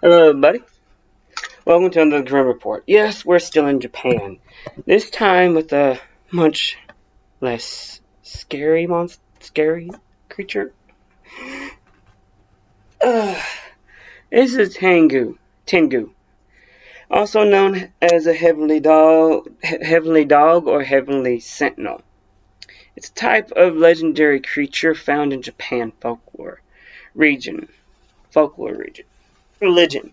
Hello, buddy. Welcome to another Grim Report. Yes, we're still in Japan. This time with a much less scary creature. This is Tengu, also known as a heavenly dog or heavenly sentinel. It's a type of legendary creature found in Japan region, religion.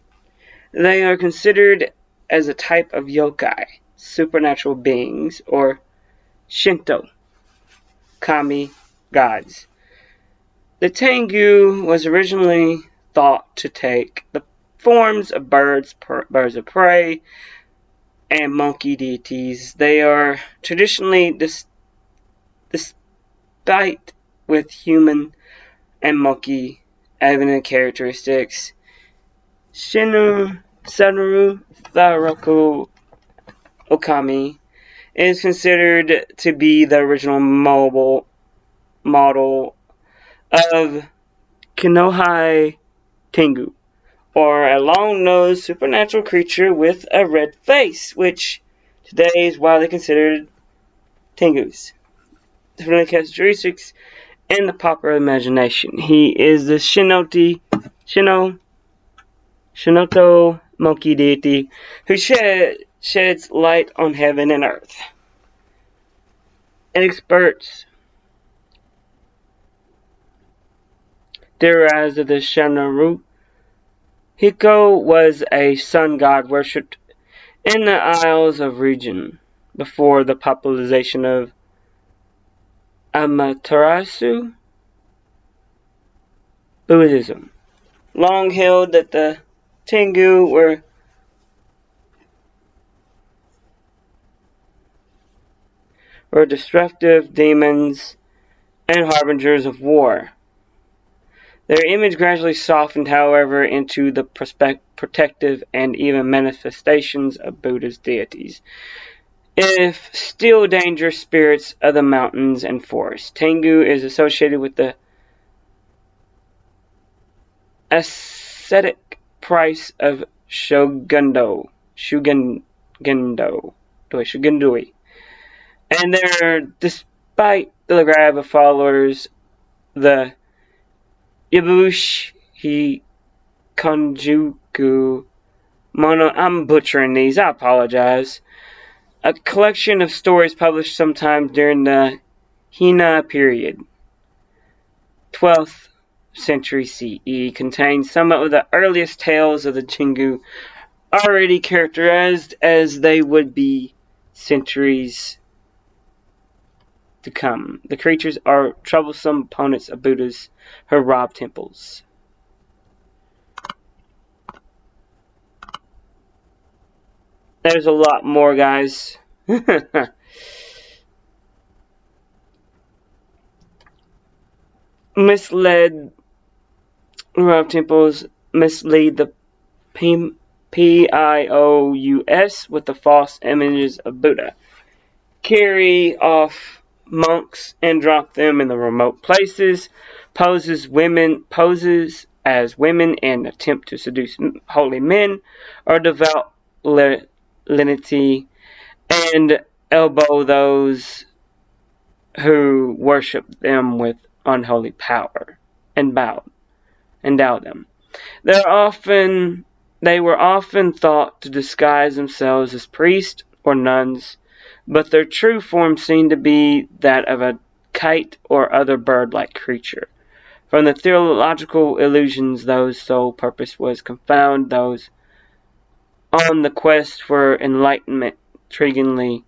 They are considered as a type of yokai, supernatural beings, or Shinto, kami, gods. The Tengu was originally thought to take the forms of birds of prey, and monkey deities. They are traditionally despite with human and monkey evident characteristics. Sanuru Tharoku Okami is considered to be the original model of Kinohai Tengu, or a long-nosed supernatural creature with a red face, which today is widely considered Tengu's characteristics in the popular imagination. He is the Shinoto monkey deity who sheds light on heaven and earth. Experts theorize that the Shanaru Hiko was a sun god worshipped in the Isles of region before the popularization of Amaterasu Buddhism. Long held that the Tengu were destructive demons and harbingers of war. Their image gradually softened, however, into the protective and even manifestations of Buddha's deities. If still dangerous spirits of the mountains and forests, Tengu is associated with the ascetic price of Shugendui, and despite the grab of followers, the Yabushi Konjuku Mono. I'm butchering these, I apologize. A collection of stories published sometime during the Hina period, 12th century CE, contains some of the earliest tales of the Tengu, already characterized as they would be centuries to come. The creatures are troublesome opponents of Buddhas who rob temples. There's a lot more, guys. Rob temples mislead the PIOUS with the false images of Buddha, carry off monks and drop them in the remote places, poses as women and attempt to seduce holy men or devout lenity, and elbow those who worship them with unholy power and endow them. They were often thought to disguise themselves as priests or nuns, but their true form seemed to be that of a kite or other bird-like creature. From the theological illusions, those sole purpose was confound those on the quest for enlightenment. Intriguingly,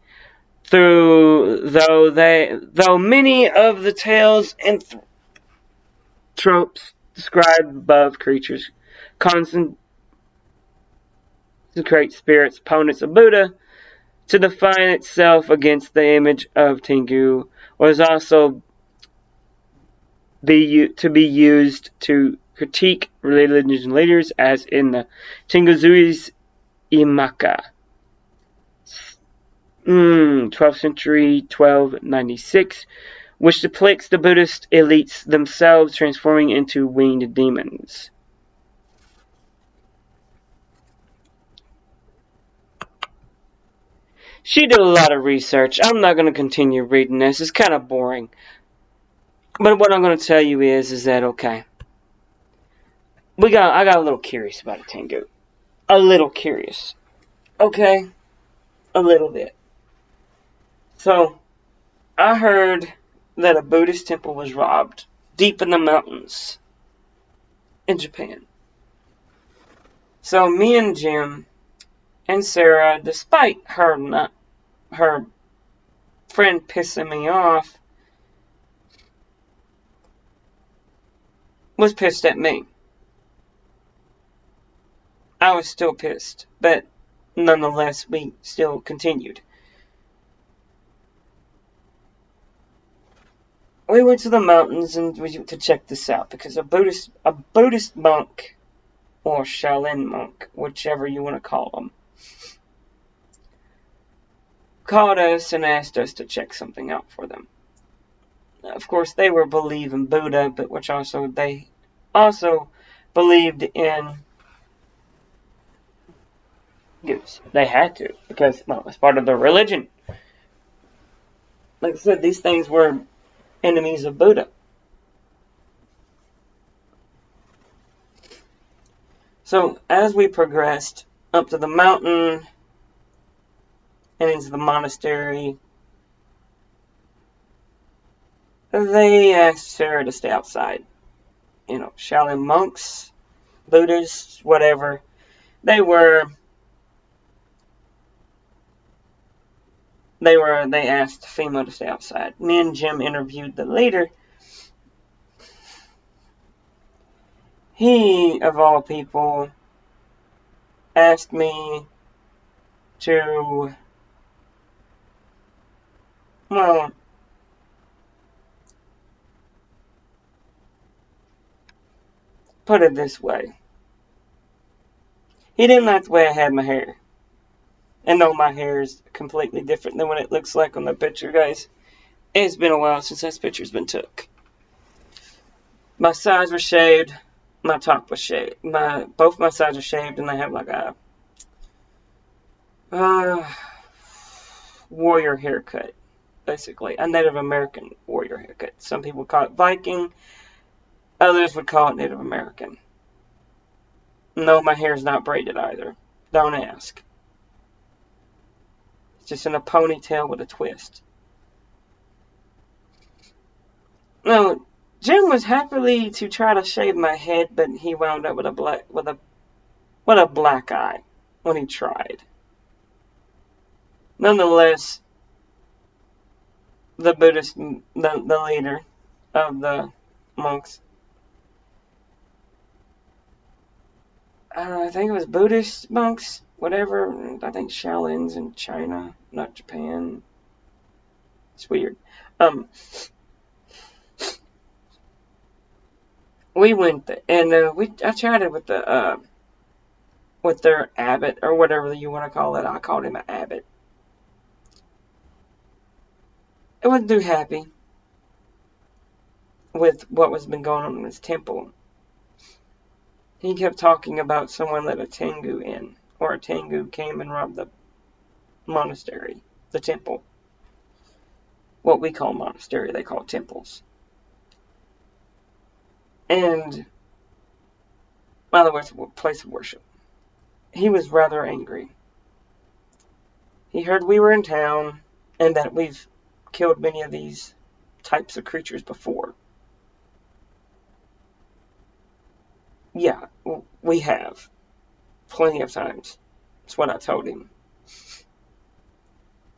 though many of the tales and tropes described above creatures consecrate spirits, opponents of Buddha, to define itself against the image of Tengu, was also to be used to critique religious leaders, as in the Tenguzui's Imaka, 12th century, 1296, which depicts the Buddhist elites themselves transforming into winged demons. She did a lot of research. I'm not going to continue reading this. It's kind of boring. But what I'm going to tell you is that, okay, I got a little curious about a Tengu. A little curious. Okay? A little bit. So, I heard that a Buddhist temple was robbed deep in the mountains in Japan. So, me and Jim and Sarah, despite her friend pissing me off, was pissed at me. I was still pissed, but nonetheless, we still continued. We went to the mountains and to check this out because a Buddhist monk or Shaolin monk, whichever you want to call them, called us and asked us to check something out for them. Of course, they were believing Buddha, but they also believed in goose. They had to because it was part of their religion. Like I said, these things were enemies of Buddha. So as we progressed up to the mountain and into the monastery, they asked Sarah to stay outside. You know, Shaolin monks, Buddhists, whatever. They asked female to stay outside. Me and Jim interviewed the leader. He, of all people, asked me to, well, put it this way. He didn't like the way I had my hair. And no, my hair is completely different than what it looks like on the picture, guys. It's been a while since that picture's been took. My sides were shaved. My top was shaved. Both my sides are shaved, and they have like a warrior haircut, basically a Native American warrior haircut. Some people call it Viking. Others would call it Native American. No, my hair is not braided either. Don't ask. It's just in a ponytail with a twist. No, Jim was happily to try to shave my head, but he wound up with a black eye when he tried. Nonetheless, the leader of the monks, I think it was Buddhist monks, whatever. I think Shaolin's in China, not Japan. It's weird. We went there, and I chatted with their abbot or whatever you want to call it. I called him an abbot. I wasn't too happy with what was been going on in this temple. He kept talking about someone let a Tengu in, or a Tengu came and robbed the monastery, the temple. What we call monastery, they call temples. And, by the way, it's a place of worship. He was rather angry. He heard we were in town and that we've killed many of these types of creatures before. Yeah, we have. Plenty of times. That's what I told him.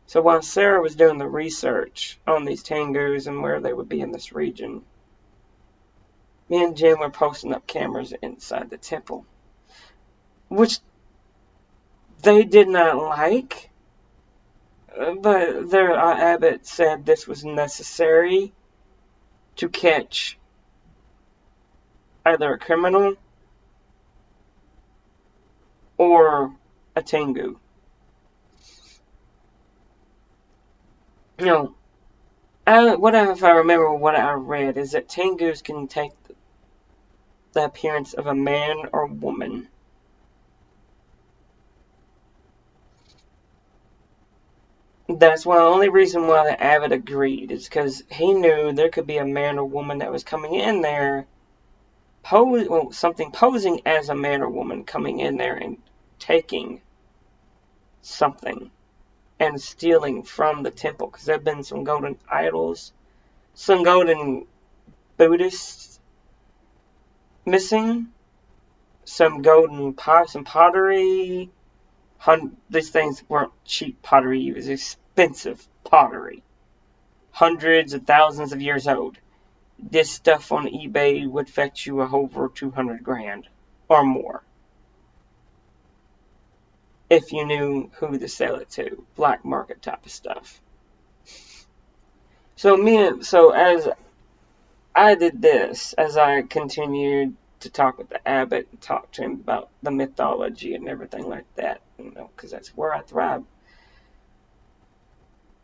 So while Sarah was doing the research on these Tengus and where they would be in this region, me and Jim were posting up cameras inside the temple, which they did not like, but their abbot said this was necessary to catch either a criminal or a Tengu. You know, if I remember what I read, is that Tengus can take the appearance of a man or woman. That's why the only reason why the abbot agreed is because he knew there could be a man or woman that was coming in there, something posing as a man or woman coming in there and taking something and stealing from the temple. Because there have been some golden idols, some golden Buddhists missing, some pottery. These things weren't cheap pottery, it was expensive pottery. Hundreds of thousands of years old. This stuff on eBay would fetch you over 200 grand or more if you knew who to sell it to. Black market type of stuff. So as I did this, as I continued to talk with the abbot and talk to him about the mythology and everything like that, because that's where I thrive.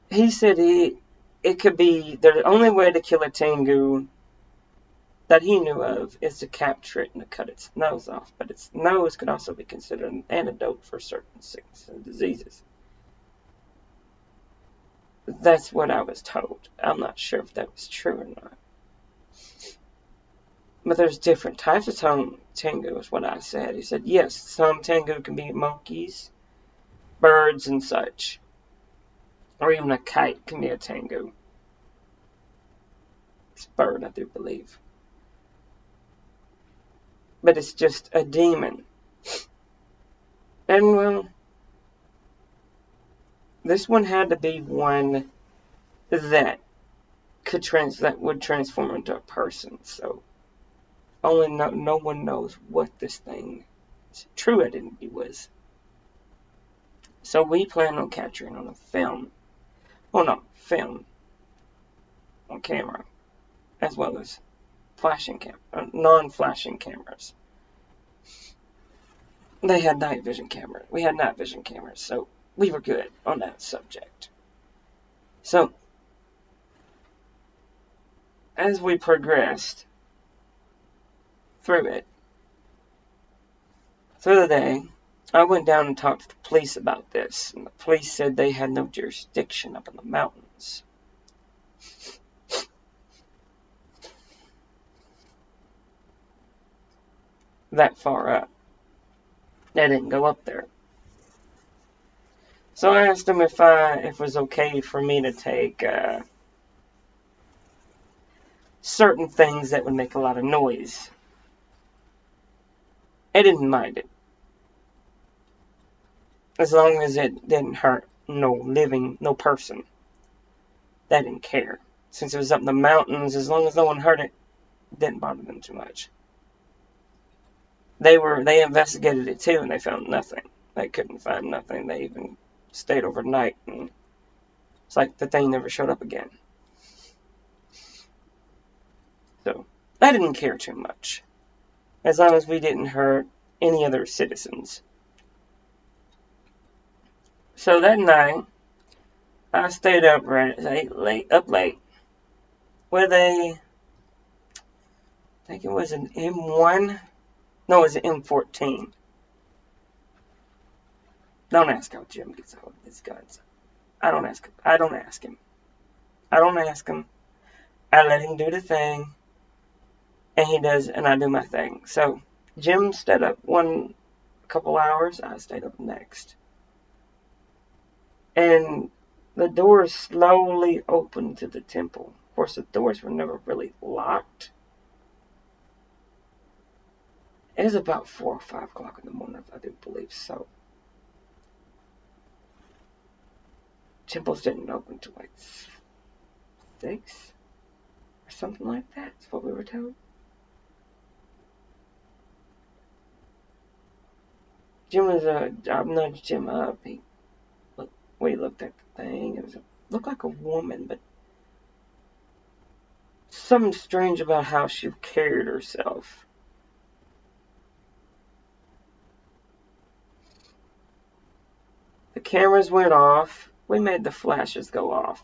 He said it could be the only way to kill a Tengu that he knew of is to capture it and to cut its nose off. But its nose could also be considered an antidote for certain sicknesses and diseases. That's what I was told. I'm not sure if that was true or not. But there's different types of Tengu, is what I said. He said, yes, some Tengu can be monkeys, birds, and such. Or even a kite can be a Tengu. It's a bird, I do believe. But it's just a demon. And, well, this one had to be one that would transform into a person. So, no one knows what this thing's true identity was. So we plan on capturing on a film. Well, no, film on camera, as well as non-flashing cameras. They had night vision cameras. We had night vision cameras, so we were good on that subject. So, as we progressed through the day, I went down and talked to the police about this, and the police said they had no jurisdiction up in the mountains. That far up. They didn't go up there. So I asked them if it was okay for me to take certain things that would make a lot of noise. They didn't mind it. As long as it didn't hurt no person. They didn't care. Since it was up in the mountains, as long as no one heard it, it didn't bother them too much. They investigated it too, and they found nothing. They couldn't find nothing. They even stayed overnight, and it's like the thing never showed up again. So, I didn't care too much. As long as we didn't hurt any other citizens. So that night, I stayed up late with I think it was an M1. No, it was an M14. Don't ask how Jim gets a hold of his guns. I don't ask him. I don't ask him. I let him do the thing. And he does, and I do my thing. So, Jim stayed up a couple hours. I stayed up next. And the doors slowly opened to the temple. Of course, the doors were never really locked. It was about 4 or 5 o'clock in the morning, I do believe so. Temples didn't open till like 6 or something like that. That's what we were told. I nudged Jim up. We looked at the thing. It looked like a woman, but something strange about how she carried herself. The cameras went off. We made the flashes go off.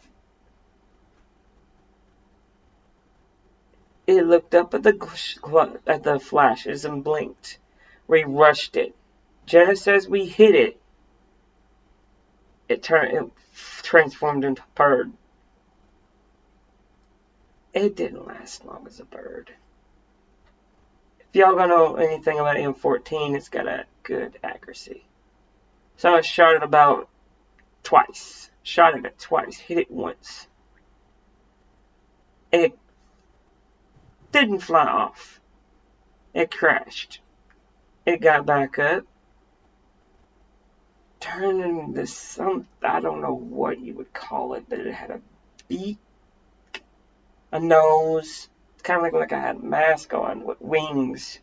It looked up at the flashes and blinked. We rushed it. Just as we hit it, it transformed into a bird. It didn't last long as a bird. If y'all gonna know anything about M14, it's got a good accuracy. So I shot it about twice. Shot it twice. Hit it once. It didn't fly off. It crashed. It got back up. Turned into some, I don't know what you would call it, but it had a beak, a nose. It's kind of like I had a mask on with wings.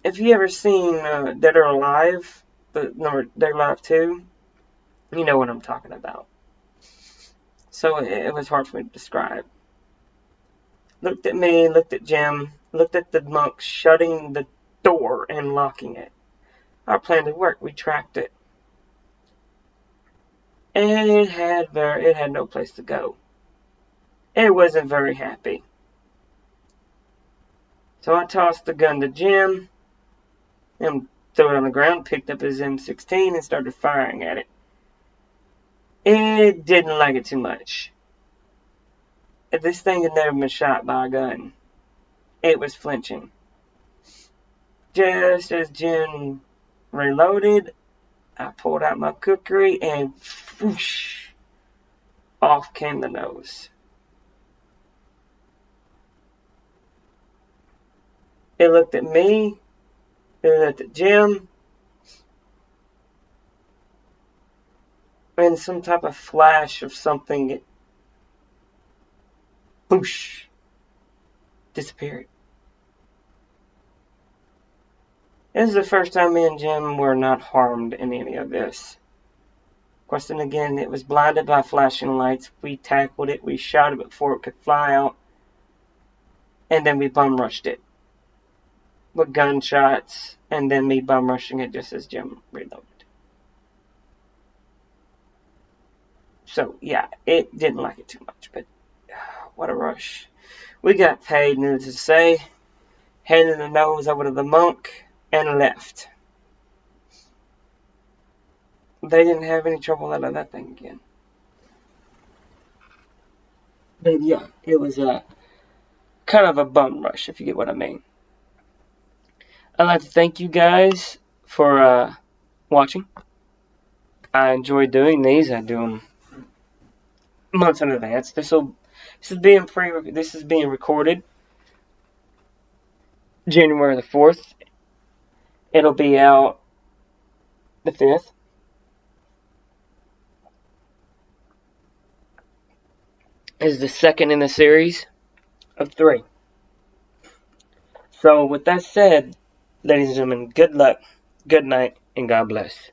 If you ever seen Dead or Alive, the number Dead or Alive 2, you know what I'm talking about. So it was hard for me to describe. Looked at me, looked at Jim, looked at the monk shutting the door and locking it. Our plan did work. We tracked it. And it had no place to go. It wasn't very happy. So I tossed the gun to Jim and threw it on the ground, picked up his M16 and started firing at it. It didn't like it too much. This thing had never been shot by a gun. It was flinching. Just as Jim reloaded, I pulled out my cookery and whoosh, off came the nose. It looked at me, it looked at Jim, and some type of flash of something, it whoosh, disappeared. This is the first time me and Jim were not harmed in any of this. Of course, then again, it was blinded by flashing lights. We tackled it, we shot it before it could fly out, and then we bum rushed it with gunshots, and then me bum rushing it just as Jim reloaded. So, yeah, it didn't like it too much, but what a rush. We got paid, needless to say, handed the nose over to the monk, and left. They didn't have any trouble out of that thing again. But yeah, it was a kind of a bum rush, if you get what I mean. I'd like to thank you guys for watching. I enjoy doing these. I do them months in advance. This is being recorded January the 4th. It'll be out the 5th. Is the second in the series of 3. So with that said, ladies and gentlemen, good luck, good night, and God bless.